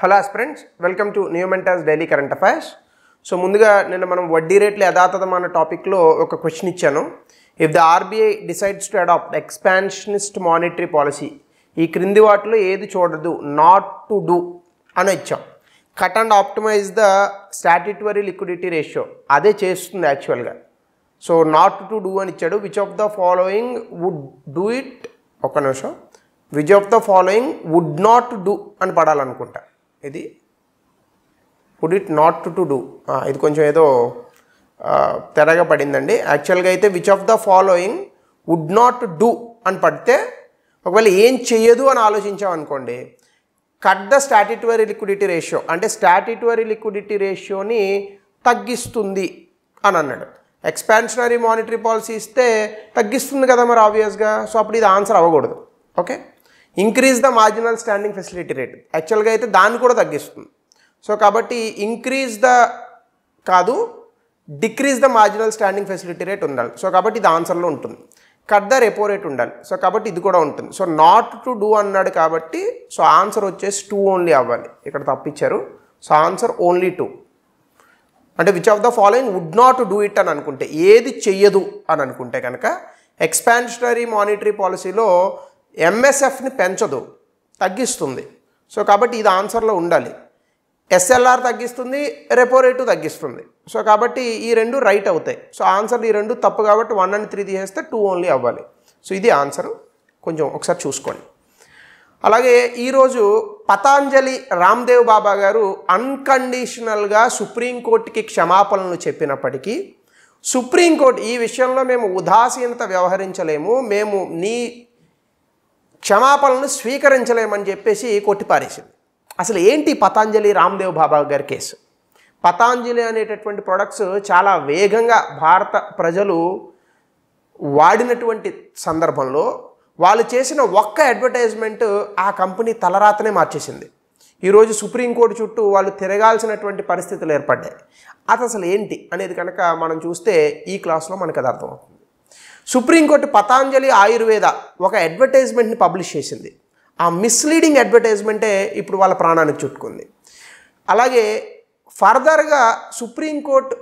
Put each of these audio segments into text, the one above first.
Hello friends, welcome to new mentors daily current affairs. So ముందుగా నిన్న మనం వడ్డీ రేట్లు యథాతథం అన్న టాపిక్లో ఒక క్వశ్చన్ ఇచ్చాను. If the RBI decides to adopt expansionist monetary policy, ఈ క్రింది వాటిలో ఏది చూడదు, నాట్ టు డూ అని ఇచ్చాం. Cut and optimise the statutory liquidity ratio, అదే చేస్తుంది యాక్చువల్గా. సో నాట్ టు డూ అని ఇచ్చాడు. Which of the following would do it, ఒక్క నిమిషం, which of the following would not do అని పడాలనుకుంటా. ఇది would it not to do, ఇది కొంచెం ఏదో తెరగా పడిందండి. యాక్చువల్గా అయితే which of the following would not do అని పడితే, ఒకవేళ ఏం చెయ్యదు అని ఆలోచించామనుకోండి, cut the statutory liquidity ratio, అంటే స్టాట్యుటరీ లిక్విడిటీ రేషియోని తగ్గిస్తుంది అని అన్నాడు. ఎక్స్పాన్షనరీ మానిటరీ పాలసీ ఇస్తే తగ్గిస్తుంది కదా మరి ఆబ్వియస్గా. సో అప్పుడు ఇది ఆన్సర్ అవ్వకూడదు. Okay, increase the marginal standing facility rate, యాక్చువల్గా అయితే దాన్ని కూడా తగ్గిస్తుంది. సో కాబట్టి ఇంక్రీజ్ ద కాదు, decrease the marginal standing facility rate ఉండాలి. సో కాబట్టి ఇది ఆన్సర్లో ఉంటుంది. కట్ ద రెపో రేట్ ఉండాలి. సో కాబట్టి ఇది కూడా ఉంటుంది. సో నాట్ టు డూ అన్నాడు కాబట్టి సో ఆన్సర్ వచ్చేసి 2 ఓన్లీ అవ్వాలి. ఇక్కడ తప్పించారు. So answer only 2. అంటే which of the following would not do it అని అనుకుంటే, ఏది చెయ్యదు అని అనుకుంటే కనుక, ఎక్స్పాన్షనరీ మానిటరీ పాలసీలో ఎంఎస్ఎఫ్ని పెంచదు, తగ్గిస్తుంది. సో కాబట్టి ఇది ఆన్సర్లో ఉండాలి. ఎస్ఎల్ఆర్ తగ్గిస్తుంది, రెపో రేటు తగ్గిస్తుంది. సో కాబట్టి ఈ రెండు రైట్ అవుతాయి. సో ఆన్సర్ ఈ రెండు తప్పు కాబట్టి 1 and 3 తీసేస్తే 2 ఓన్లీ అవ్వాలి. సో ఇది ఆన్సర్, కొంచెం ఒకసారి చూసుకోండి. అలాగే ఈరోజు పతాంజలి రామ్దేవ్ బాబా గారు అన్కండిషనల్గా సుప్రీంకోర్టుకి క్షమాపణలు చెప్పినప్పటికీ, సుప్రీంకోర్టు ఈ విషయంలో మేము ఉదాసీనత వ్యవహరించలేము, మేము నీ క్షమాపణలను స్వీకరించలేమని చెప్పేసి కొట్టిపారేసింది. అసలు ఏంటి పతాంజలి రామ్దేవ్ బాబా గారి కేసు? పతాంజలి అనేటటువంటి ప్రొడక్ట్స్ చాలా వేగంగా భారత ప్రజలు వాడినటువంటి సందర్భంలో వాళ్ళు చేసిన ఒక్క అడ్వర్టైజ్మెంట్ ఆ కంపెనీ తలరాతనే మార్చేసింది. ఈరోజు సుప్రీంకోర్టు చుట్టూ వాళ్ళు తిరగాల్సినటువంటి పరిస్థితులు ఏర్పడ్డాయి. అది అసలు ఏంటి అనేది కనుక మనం చూస్తే ఈ క్లాస్లో మనకు అది అర్థమవుతుంది. సుప్రీంకోర్టు పతాంజలి ఆయుర్వేద ఒక అడ్వర్టైజ్మెంట్ని పబ్లిష్ చేసింది. ఆ మిస్లీడింగ్ అడ్వర్టైజ్మెంటే ఇప్పుడు వాళ్ళ ప్రాణానికి చుట్టుకుంది. అలాగే ఫర్దర్గా సుప్రీంకోర్టు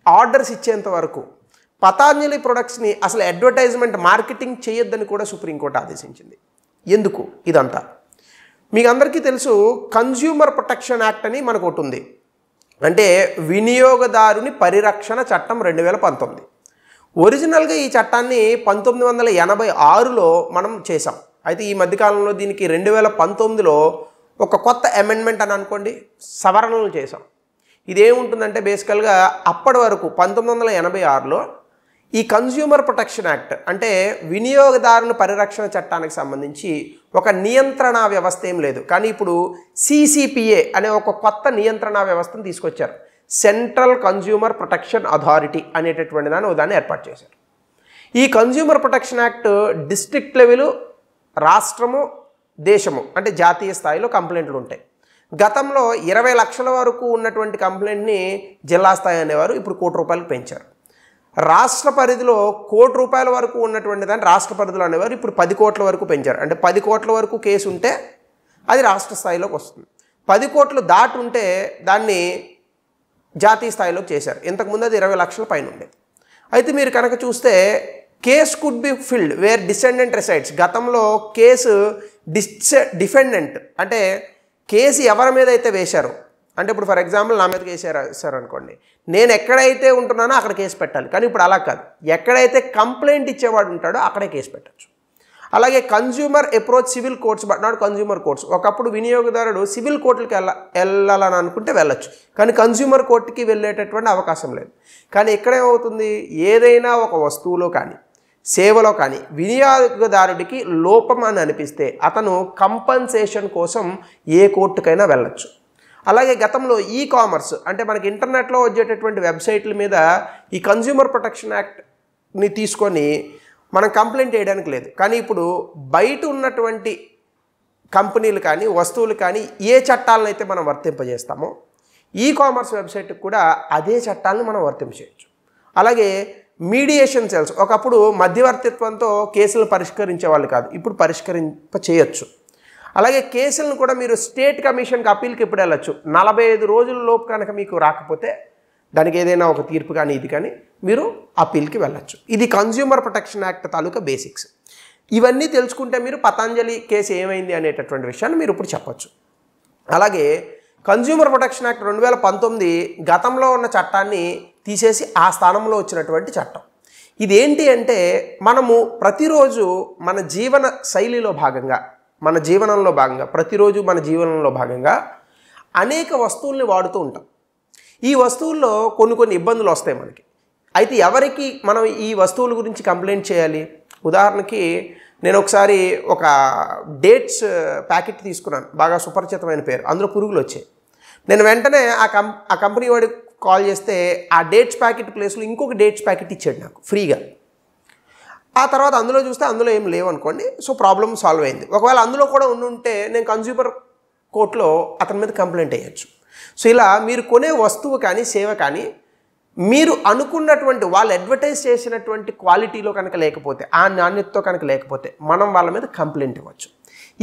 ఆర్డర్స్ ఇచ్చేంత వరకు పతాంజలి ప్రొడక్ట్స్ని అసలు అడ్వర్టైజ్మెంట్ మార్కెటింగ్ చేయొద్దని కూడా సుప్రీంకోర్టు ఆదేశించింది. ఎందుకు ఇదంతా? మీకు అందరికీ తెలుసు, కన్జ్యూమర్ ప్రొటెక్షన్ యాక్ట్ అని మనకు ఒకటి ఉంది. అంటే వినియోగదారుని పరిరక్షణ చట్టం 2019. ఒరిజినల్గా ఈ చట్టాన్ని 1986లో మనం చేసాం. అయితే ఈ మధ్యకాలంలో దీనికి 2019లో ఒక కొత్త అమెండ్మెంట్ అని అనుకోండి, సవరణలు చేసాం. ఇదేముంటుందంటే బేసికల్గా అప్పటి వరకు 1986లో ఈ కన్జ్యూమర్ ప్రొటెక్షన్ యాక్ట్ అంటే వినియోగదారుని పరిరక్షణ చట్టానికి సంబంధించి ఒక నియంత్రణ వ్యవస్థ ఏం లేదు. కానీ ఇప్పుడు CCPA అనే ఒక కొత్త నియంత్రణ వ్యవస్థను తీసుకొచ్చారు. సెంట్రల్ కన్జ్యూమర్ ప్రొటెక్షన్ అథారిటీ అనేటటువంటి దాన్ని ఏర్పాటు చేశారు. ఈ consumer protection act district level, రాష్ట్రము, దేశము అంటే జాతీయ స్థాయిలో కంప్లైంట్లు ఉంటాయి. గతంలో 20 లక్షల వరకు ఉన్నటువంటి కంప్లైంట్ని జిల్లా స్థాయి అనేవారు, ఇప్పుడు ₹1,00,00,000 పెంచారు. రాష్ట్ర పరిధిలో ₹1,00,00,000 వరకు ఉన్నటువంటి దాన్ని రాష్ట్ర పరిధిలో అనేవారు, ఇప్పుడు 10 కోట్ల వరకు పెంచారు. అంటే 10 కోట్ల వరకు కేసు ఉంటే అది రాష్ట్ర స్థాయిలోకి వస్తుంది. 10 కోట్లు దాటి ఉంటే దాన్ని జాతీయ స్థాయిలోకి చేశారు. ఇంతకుముందు అది 20 లక్షల పైన ఉండేది. అయితే మీరు కనుక చూస్తే case could be filled where descendant resides. గతంలో కేసు డిఫెండెంట్ అంటే కేసు ఎవరి మీద అయితే వేశారో, అంటే ఇప్పుడు ఫర్ ఎగ్జాంపుల్ నా మీద కేసు వేశారు అనుకోండి, నేను ఎక్కడైతే ఉంటున్నానో అక్కడ కేసు పెట్టాలి. కానీ ఇప్పుడు అలా కాదు, ఎక్కడైతే కంప్లైంట్ ఇచ్చేవాడు ఉంటాడో అక్కడే కేసు పెట్టచ్చు. అలాగే consumer approach civil courts but not consumer courts. ఒకప్పుడు వినియోగదారుడు సివిల్ కోర్టులకి వెళ్ళాలని అనుకుంటే వెళ్ళొచ్చు, కానీ కన్జ్యూమర్ కోర్టుకి వెళ్ళేటటువంటి అవకాశం లేదు. కానీ ఇక్కడేమవుతుంది, ఏదైనా ఒక వస్తువులో కానీ సేవలో కానీ వినియోగదారుడికి లోపం అని అనిపిస్తే అతను కంపన్సేషన్ కోసం ఏ కోర్టుకైనా వెళ్ళొచ్చు. అలాగే గతంలో కామర్స్ అంటే మనకి ఇంటర్నెట్లో వచ్చేటటువంటి వెబ్సైట్ల మీద ఈ కన్జ్యూమర్ ప్రొటెక్షన్ యాక్ట్ని తీసుకొని మనం కంప్లైంట్ చేయడానికి లేదు. కానీ ఇప్పుడు బయట ఉన్నటువంటి కంపెనీలు కానీ వస్తువులు కానీ ఏ చట్టాలను అయితే మనం వర్తింపజేస్తామో కామర్స్ వెబ్సైట్కి కూడా అదే చట్టాలను మనం వర్తింపజేయచ్చు. అలాగే మీడియేషన్ సెల్స్ ఒకప్పుడు మధ్యవర్తిత్వంతో కేసులు పరిష్కరించేవాళ్ళు కాదు, ఇప్పుడు పరిష్కరింప చేయొచ్చు. అలాగే కేసులను కూడా మీరు స్టేట్ కమిషన్కి అప్పీల్కి ఎప్పుడు వెళ్ళచ్చు, 45 రోజుల లోపు కనుక మీకు రాకపోతే దానికి ఏదైనా ఒక తీర్పు కానీ ఇది కానీ మీరు అప్పీల్కి వెళ్ళచ్చు. ఇది కన్జ్యూమర్ ప్రొటెక్షన్ యాక్ట్ తాలూకా బేసిక్స్. ఇవన్నీ తెలుసుకుంటే మీరు పతంజలి కేసు ఏమైంది అనేటటువంటి విషయాన్ని మీరు ఇప్పుడు చెప్పచ్చు. అలాగే కన్జ్యూమర్ ప్రొటెక్షన్ యాక్ట్ 2019 గతంలో ఉన్న చట్టాన్ని తీసేసి ఆ స్థానంలో వచ్చినటువంటి చట్టం. ఇదేంటి అంటే మనము ప్రతిరోజు మన జీవన శైలిలో భాగంగా, మన జీవనంలో భాగంగా, ప్రతిరోజు మన జీవనంలో భాగంగా అనేక వస్తువుల్ని వాడుతూ ఉంటాం. ఈ వస్తువుల్లో కొన్ని ఇబ్బందులు వస్తాయి మనకి. అయితే ఎవరికి మనం ఈ వస్తువుల గురించి కంప్లైంట్ చేయాలి? ఉదాహరణకి నేను ఒకసారి ఒక డేట్స్ ప్యాకెట్ తీసుకున్నాను, బాగా సుపరిచితమైన పేరు, అందులో పురుగులు వచ్చాయి. నేను వెంటనే ఆ కంపెనీ వాడికి కాల్ చేస్తే ఆ డేట్స్ ప్యాకెట్ ప్లేస్లో ఇంకొక డేట్స్ ప్యాకెట్ ఇచ్చాడు నాకు ఫ్రీగా. ఆ తర్వాత అందులో చూస్తే అందులో ఏం లేవనుకోండి, సో ప్రాబ్లమ్ సాల్వ్ అయింది. ఒకవేళ అందులో కూడా ఉండుంటే నేను కన్జ్యూమర్ కోర్టులో అతని మీద కంప్లైంట్ అయ్యచ్చు. సో ఇలా మీరు కొనే వస్తువు కానీ సేవ కానీ మీరు అనుకున్నటువంటి వాళ్ళు అడ్వర్టైజ్ చేసినటువంటి క్వాలిటీలో కనుక లేకపోతే, ఆ నాణ్యతతో కనుక లేకపోతే మనం వాళ్ళ మీద కంప్లైంట్ ఇవ్వచ్చు.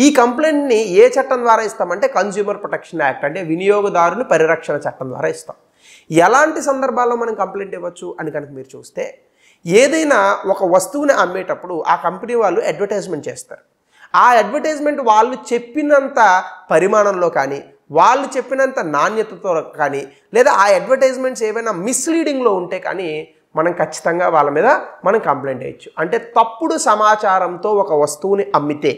ఈ కంప్లైంట్ని ఏ చట్టం ద్వారా ఇస్తామంటే కన్జ్యూమర్ ప్రొటెక్షన్ యాక్ట్, అంటే వినియోగదారుని పరిరక్షణ చట్టం ద్వారా ఇస్తాం. ఎలాంటి సందర్భాల్లో మనం కంప్లైంట్ ఇవ్వచ్చు అని కనుక మీరు చూస్తే, ఏదైనా ఒక వస్తువుని అమ్మేటప్పుడు ఆ కంపెనీ వాళ్ళు అడ్వర్టైజ్మెంట్ చేస్తారు. ఆ అడ్వర్టైజ్మెంట్ వాళ్ళు చెప్పినంత పరిమాణంలో కానీ, వాళ్ళు చెప్పినంత నాణ్యతతో కానీ, లేదా ఆ అడ్వర్టైజ్మెంట్స్ ఏవైనా మిస్లీడింగ్లో ఉంటే కానీ మనం ఖచ్చితంగా వాళ్ళ మీద మనం కంప్లైంట్ చేయొచ్చు. అంటే తప్పుడు సమాచారంతో ఒక వస్తువుని అమ్మితే,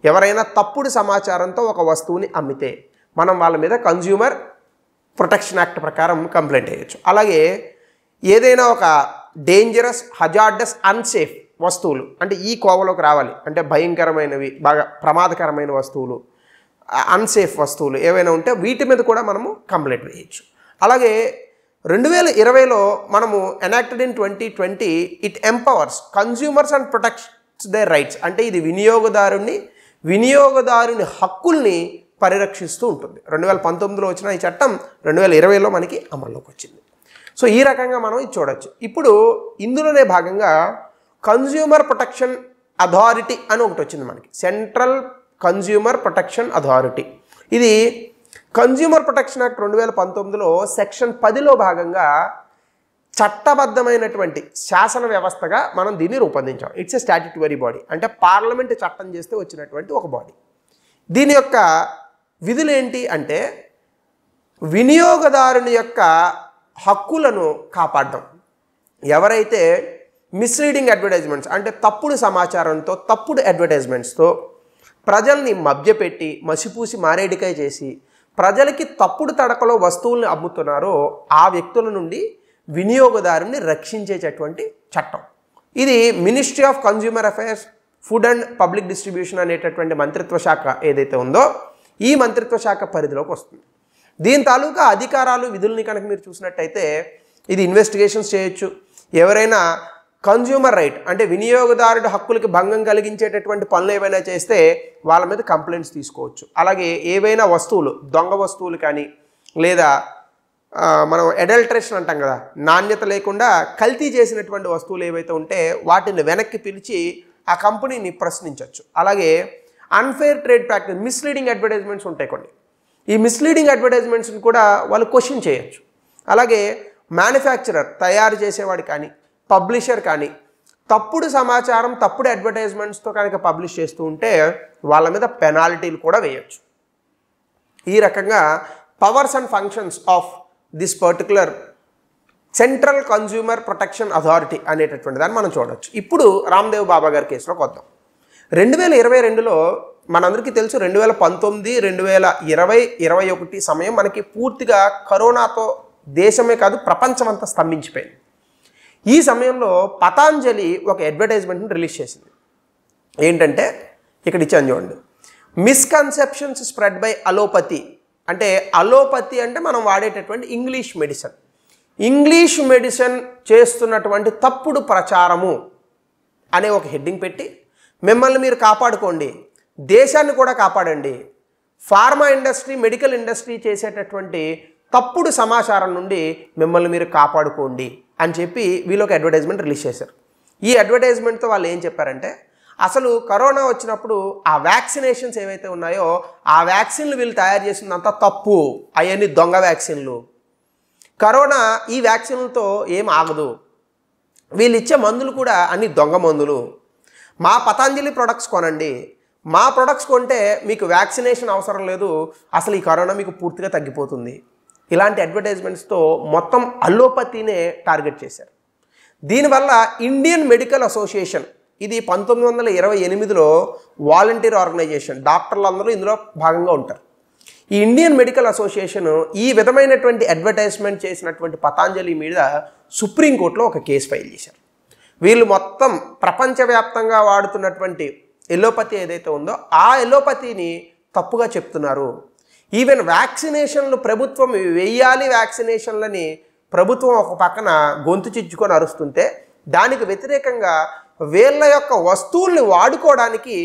ఎవరైనా తప్పుడు సమాచారంతో ఒక వస్తువుని అమ్మితే మనం వాళ్ళ మీద కన్జ్యూమర్ ప్రొటెక్షన్ యాక్ట్ ప్రకారం కంప్లైంట్ చేయొచ్చు. అలాగే ఏదైనా ఒక డేంజరస్, హజార్డస్, అన్సేఫ్ వస్తువులు, అంటే ఈ కోవలోకి రావాలి, అంటే భయంకరమైనవి, బాగా ప్రమాదకరమైన వస్తువులు, అన్సేఫ్ వస్తువులు ఏవైనా ఉంటే వీటి మీద కూడా మనము కంప్లైంట్ వేయచ్చు. అలాగే 2020లో మనము enacted in 2020 it empowers consumers and protects there rights, అంటే ఇది వినియోగదారుని హక్కుల్ని పరిరక్షిస్తూ ఉంటుంది. 2019లో వచ్చిన ఈ చట్టం 2020లో మనకి అమల్లోకి వచ్చింది. సో ఈ రకంగా మనం ఇది చూడొచ్చు. ఇప్పుడు ఇందులోనే భాగంగా కన్జ్యూమర్ ప్రొటెక్షన్ అథారిటీ అని ఒకటి వచ్చింది మనకి, సెంట్రల్ కన్జ్యూమర్ ప్రొటెక్షన్ అథారిటీ. ఇది కన్జ్యూమర్ ప్రొటెక్షన్ యాక్ట్ 2019లో సెక్షన్ 10లో భాగంగా చట్టబద్ధమైనటువంటి శాసన వ్యవస్థగా మనం దీన్ని రూపొందించాం. ఇట్స్ ఎ స్టాట్యుటరీ బాడీ, అంటే పార్లమెంట్ చట్టం చేస్తే వచ్చినటువంటి ఒక బాడీ. దీని యొక్క విధులు ఏంటి అంటే వినియోగదారుని యొక్క హక్కులను కాపాడడం. ఎవరైతే మిస్లీడింగ్ అడ్వర్టైజ్మెంట్స్, అంటే తప్పుడు సమాచారంతో, తప్పుడు అడ్వర్టైజ్మెంట్స్తో ప్రజల్ని మభ్యపెట్టి, మసిపూసి మారేడికాయ చేసి ప్రజలకి తప్పుడు తడకలో వస్తువుల్ని అమ్ముతున్నారో ఆ వ్యక్తుల నుండి వినియోగదారుని రక్షించేటటువంటి చట్టం. ఇది ministry of consumer affairs, food and public distribution అనేటటువంటి మంత్రిత్వ శాఖ ఏదైతే ఉందో ఈ మంత్రిత్వ శాఖ పరిధిలోకి వస్తుంది. దీని తాలూకా అధికారాలు, విధుల్ని కనుక మీరు చూసినట్టయితే ఇది ఇన్వెస్టిగేషన్స్ చేయొచ్చు. ఎవరైనా కన్జ్యూమర్ రైట్, అంటే వినియోగదారుడి హక్కులకి భంగం కలిగించేటటువంటి పనులు ఏవైనా చేస్తే వాళ్ళ మీద కంప్లైంట్స్ తీసుకోవచ్చు. అలాగే ఏవైనా వస్తువులు, దొంగ వస్తువులు కానీ, లేదా మనం అడల్టరేషన్ అంటాం కదా, నాణ్యత లేకుండా కల్తీ చేసినటువంటి వస్తువులు ఏవైతే ఉంటే వాటిని వెనక్కి పిలిచి ఆ కంపెనీని ప్రశ్నించవచ్చు. అలాగే unfair trade practice, misleading advertisements ఉంటాయి కొన్ని, ఈ మిస్లీడింగ్ అడ్వర్టైజ్మెంట్స్ని కూడా వాళ్ళు క్వశ్చన్ చేయొచ్చు. అలాగే మ్యానుఫ్యాక్చరర్, తయారు చేసేవాడు కానీ, పబ్లిషర్ కానీ తప్పుడు సమాచారం, తప్పుడు అడ్వర్టైజ్మెంట్స్తో కనుక పబ్లిష్ చేస్తూ ఉంటే వాళ్ళ మీద పెనాల్టీలు కూడా వేయచ్చు. ఈ రకంగా powers and functions of this particular central consumer protection authority అనేటటువంటి దాన్ని మనం చూడవచ్చు. ఇప్పుడు రామ్దేవ్ బాబా గారి కేసులోకి వద్దాం. 2022లో మనందరికీ తెలుసు, 2019, 2020, 2021 సమయం మనకి పూర్తిగా కరోనాతో దేశమే కాదు ప్రపంచం అంతా స్తంభించిపోయింది. ఈ సమయంలో పతాంజలి ఒక అడ్వర్టైజ్మెంట్ని రిలీజ్ చేసింది. ఏంటంటే ఇక్కడ ఇచ్చాను చూడండి, మిస్కన్సెప్షన్స్ స్ప్రెడ్ బై అలోపతి. అంటే అలోపతి అంటే మనం వాడేటటువంటి ఇంగ్లీష్ మెడిసిన్ చేస్తున్నటువంటి తప్పుడు ప్రచారము అనే ఒక హెడ్డింగ్ పెట్టి మిమ్మల్ని మీరు కాపాడుకోండి, దేశాన్ని కూడా కాపాడండి, ఫార్మా ఇండస్ట్రీ, మెడికల్ ఇండస్ట్రీ చేసేటటువంటి తప్పుడు సమాచారం నుండి మిమ్మల్ని మీరు కాపాడుకోండి అని చెప్పి వీళ్ళు ఒక అడ్వర్టైజ్మెంట్ రిలీజ్ చేశారు. ఈ అడ్వర్టైజ్మెంట్తో వాళ్ళు ఏం చెప్పారంటే అసలు కరోనా వచ్చినప్పుడు ఆ వ్యాక్సినేషన్స్ ఏవైతే ఉన్నాయో ఆ వ్యాక్సిన్లు వీళ్ళు తయారు చేసిందంతా తప్పు, అవన్నీ దొంగ వ్యాక్సిన్లు. కరోనా ఈ వ్యాక్సిన్లతో ఏం ఆగదు, వీళ్ళు ఇచ్చే మందులు కూడా అన్ని దొంగ మందులు. మా పతాంజలి ప్రొడక్ట్స్ కొనండి, మా ప్రొడక్ట్స్ కొంటే మీకు వ్యాక్సినేషన్ అవసరం లేదు, అసలు ఈ కరోనా మీకు పూర్తిగా తగ్గిపోతుంది. ఇలాంటి అడ్వర్టైజ్మెంట్స్తో మొత్తం అల్లోపతినే టార్గెట్ చేశారు. దీనివల్ల ఇండియన్ మెడికల్ అసోసియేషన్, ఇది 1928లో వాలంటీర్ ఆర్గనైజేషన్, డాక్టర్లు అందరూ ఇందులో భాగంగా ఉంటారు. ఈ ఇండియన్ మెడికల్ అసోసియేషన్ ఈ విధమైనటువంటి అడ్వర్టైజ్మెంట్ చేసినటువంటి పతాంజలి మీద సుప్రీంకోర్టులో ఒక కేసు ఫైల్ చేశారు. వీళ్ళు మొత్తం ప్రపంచవ్యాప్తంగా వాడుతున్నటువంటి ఎల్లోపతి ఏదైతే ఉందో ఆ ఎల్లోపతిని తప్పుగా చెప్తున్నారు. ఈవెన్ వ్యాక్సినేషన్లు ప్రభుత్వం వెయ్యాలి వ్యాక్సినేషన్లని ప్రభుత్వం ఒక పక్కన గొంతు చిచ్చుకొని అరుస్తుంటే దానికి వ్యతిరేకంగా వీళ్ళ యొక్క వస్తువుల్ని వాడుకోవడానికి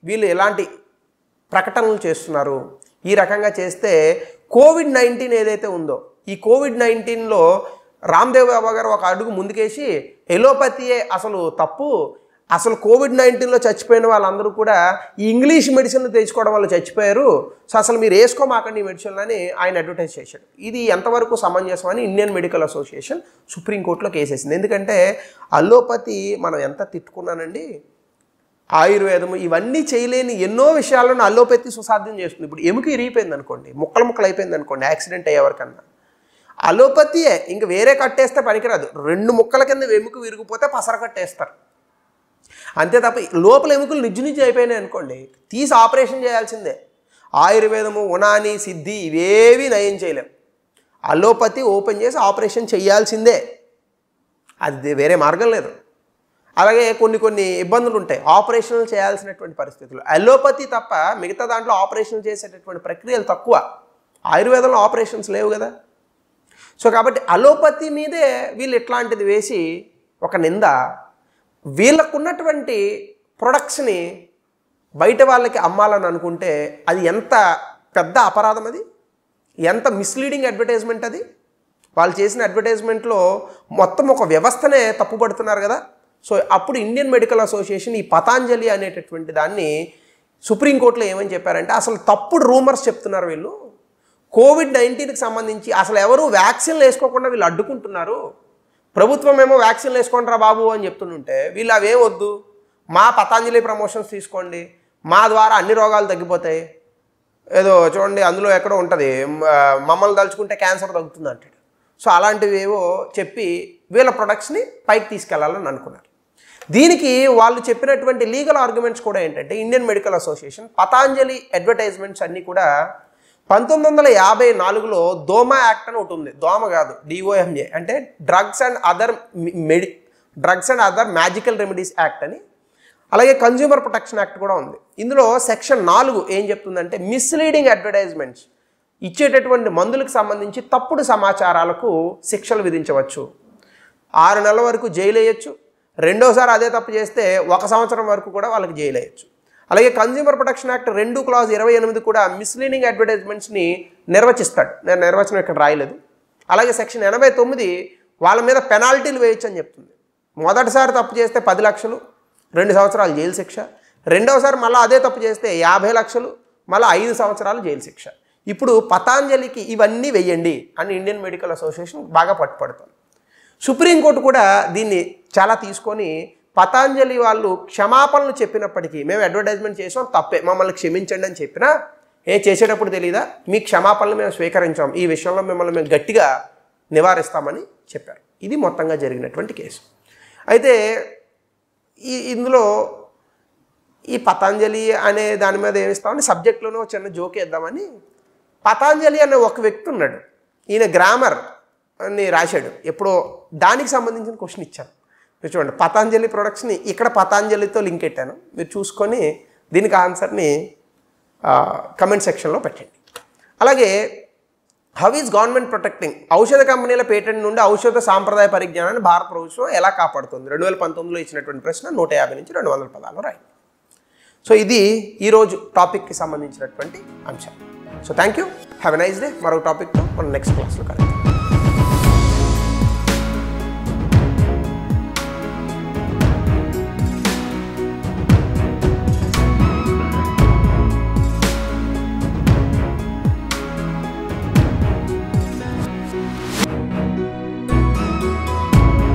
వీళ్ళు ఎలాంటి ప్రకటనలు చేస్తున్నారు. ఈ రకంగా చేస్తే కోవిడ్-19 ఏదైతే ఉందో ఈ కోవిడ్-19లో రామ్దేవ్ బాబా గారు ఒక అడుగు ముందుకేసి ఎలోపతియే అసలు తప్పు, అసలు కోవిడ్-19లో చచ్చిపోయిన వాళ్ళందరూ కూడా ఈ ఇంగ్లీష్ మెడిసిన్లు తెచ్చుకోవడం వల్ల చచ్చిపోయారు, సో అసలు మీరు వేసుకోమాకండి ఈ మెడిసిన్లు అని ఆయన అడ్వర్టైజ్ చేశాడు. ఇది ఎంతవరకు సమంజసం అని ఇండియన్ మెడికల్ అసోసియేషన్ సుప్రీంకోర్టులో కేసేసింది. ఎందుకంటే అల్లోపతి మనం ఎంత తిట్టుకున్నానండి, ఆయుర్వేదము ఇవన్నీ చేయలేని ఎన్నో విషయాలను అల్లోపతి సుసాధ్యం చేస్తుంది. ఇప్పుడు ఎముక ఇరిగిపోయింది అనుకోండి, ముక్కలు ముక్కలు అయిపోయింది అనుకోండి, యాక్సిడెంట్ అయ్యేవరకన్నా అల్లోపతియే, ఇంక వేరే కట్టేస్తే పనికిరాదు. 2 ముక్కల కింద ఎముక విరిగిపోతే పసర కట్టేస్తారు అంతే తప్ప లోపల ఎముకలు నిజ్జు అయిపోయినాయి అనుకోండి తీసి ఆపరేషన్ చేయాల్సిందే. ఆయుర్వేదము, ఉనాని, సిద్ధి ఇవేవి నయం చేయలేం. అల్లోపతి ఓపెన్ చేసి ఆపరేషన్ చేయాల్సిందే, అది వేరే మార్గం లేదు. అలాగే కొన్ని ఇబ్బందులు ఉంటాయి ఆపరేషన్లు చేయాల్సినటువంటి పరిస్థితులు. అల్లోపతి తప్ప మిగతా దాంట్లో ఆపరేషన్ చేసేటటువంటి ప్రక్రియలు తక్కువ, ఆయుర్వేదంలో ఆపరేషన్స్ లేవు కదా. సో కాబట్టి అల్లోపతి మీదే వీళ్ళు ఇట్లాంటిది వేసి ఒక నింద, వీళ్ళకున్నటువంటి ప్రొడక్ట్స్ని బయట వాళ్ళకి అమ్మాలని అనుకుంటే అది ఎంత పెద్ద అపరాధం, అది ఎంత మిస్లీడింగ్ అడ్వర్టైజ్మెంట్. అది వాళ్ళు చేసిన అడ్వర్టైజ్మెంట్లో మొత్తం ఒక వ్యవస్థనే తప్పుపడుతున్నారు కదా. సో అప్పుడు ఇండియన్ మెడికల్ అసోసియేషన్ ఈ పతాంజలి అనేటటువంటి దాన్ని సుప్రీంకోర్టులో ఏమని చెప్పారంటే అసలు తప్పుడు రూమర్స్ చెప్తున్నారు వీళ్ళు, కోవిడ్-19కి సంబంధించి అసలు ఎవరు వ్యాక్సిన్లు వేసుకోకుండా వీళ్ళు అడ్డుకుంటున్నారు, ప్రభుత్వం ఏమో వ్యాక్సిన్లు వేసుకోండిరా బాబు అని చెప్తుంటే వీళ్ళు అవేం వద్దు, మా పతాంజలి ప్రమోషన్స్ తీసుకోండి, మా ద్వారా అన్ని రోగాలు తగ్గిపోతాయి, ఏదో చూడండి అందులో ఎక్కడో ఉంటుంది మమ్మల్ని తలుచుకుంటే క్యాన్సర్ తగ్గుతుంది అంటాడు. సో అలాంటివి ఏవో చెప్పి వీళ్ళ ప్రొడక్ట్స్ని పైకి తీసుకెళ్లాలని అనుకున్నారు. దీనికి వాళ్ళు చెప్పినటువంటి లీగల్ ఆర్గ్యుమెంట్స్ కూడా ఏంటంటే Indian medical association Patanjali advertisements అన్నీ కూడా 1954లో దోమా యాక్ట్ అని ఒకటి ఉంది, దోమ కాదు DOMA అంటే drugs and other magical remedies act అని, అలాగే కన్జ్యూమర్ ప్రొటెక్షన్ యాక్ట్ కూడా ఉంది. ఇందులో సెక్షన్ 4 ఏం చెప్తుందంటే మిస్లీడింగ్ అడ్వర్టైజ్మెంట్స్ ఇచ్చేటటువంటి మందులకు సంబంధించి తప్పుడు సమాచారాలకు శిక్షలు విధించవచ్చు, 6 నెలల వరకు జైలు వేయచ్చు, రెండోసారి అదే తప్పు చేస్తే 1 సంవత్సరం వరకు కూడా వాళ్ళకి జైలు వేయచ్చు. అలాగే కన్జ్యూమర్ ప్రొటెక్షన్ యాక్ట్ 2 క్లాజ్ 28 కూడా మిస్లీడింగ్ అడ్వర్టైజ్మెంట్స్ని నిర్వచిస్తాడు, నేను నిర్వచనం ఇక్కడ రాయలేదు. అలాగే సెక్షన్ 89 వాళ్ళ మీద పెనాల్టీలు వేయచ్చు అని చెప్తుంది. మొదటిసారి తప్పు చేస్తే 10 లక్షలు 2 సంవత్సరాలు జైలు శిక్ష, రెండవసారి మళ్ళీ అదే తప్పు చేస్తే 50 లక్షలు మళ్ళీ 5 సంవత్సరాలు జైలు శిక్ష. ఇప్పుడు పతాంజలికి ఇవన్నీ వెయ్యండి అని ఇండియన్ మెడికల్ అసోసియేషన్ బాగా పట్టుపడుతుంది. సుప్రీంకోర్టు కూడా దీన్ని చాలా తీసుకొని పతాంజలి వాళ్ళు క్షమాపణలు చెప్పినప్పటికీ మేము అడ్వర్టైజ్మెంట్ చేసాం తప్పే మమ్మల్ని క్షమించండి అని చెప్పినా చేసేటప్పుడు తెలీదా మీ క్షమాపణలు మేము స్వీకరించాం, ఈ విషయంలో మిమ్మల్ని మేము గట్టిగా నివారిస్తామని చెప్పారు. ఇది మొత్తంగా జరిగినటువంటి కేసు. అయితే ఇందులో ఈ పతాంజలి అనే దాని మీద ఏమిస్తామని సబ్జెక్ట్లోనే ఒక చిన్న జోక్ వేద్దామని పతాంజలి అనే ఒక వ్యక్తి ఉన్నాడు, ఈయన గ్రామర్ అని రాశాడు, ఎప్పుడో దానికి సంబంధించిన క్వశ్చన్ ఇచ్చాను. మీరు చూడండి పతాంజలి ప్రొడక్ట్స్ని ఇక్కడ పతాంజలితో లింక్ పెట్టాను, మీరు చూసుకొని దీనికి ఆన్సర్ని కమెంట్ సెక్షన్లో పెట్టండి. అలాగే హౌ ఈజ్ గవర్నమెంట్ ప్రొటెక్టింగ్ ఔషధ కంపెనీల పేటెంట్ నుండి ఔషధ సాంప్రదాయ పరిజ్ఞానాన్ని భారత ప్రభుత్వం ఎలా కాపాడుతుంది? 2019లో ఇచ్చినటువంటి ప్రశ్న 150 నుంచి 200 పదాలు రాయండి. సో ఇది ఈరోజు టాపిక్కి సంబంధించినటువంటి అంశం. So thank you, have a nice day. మరో టాపిక్తో మనం నెక్స్ట్ క్లాస్లో కలుద్దాం.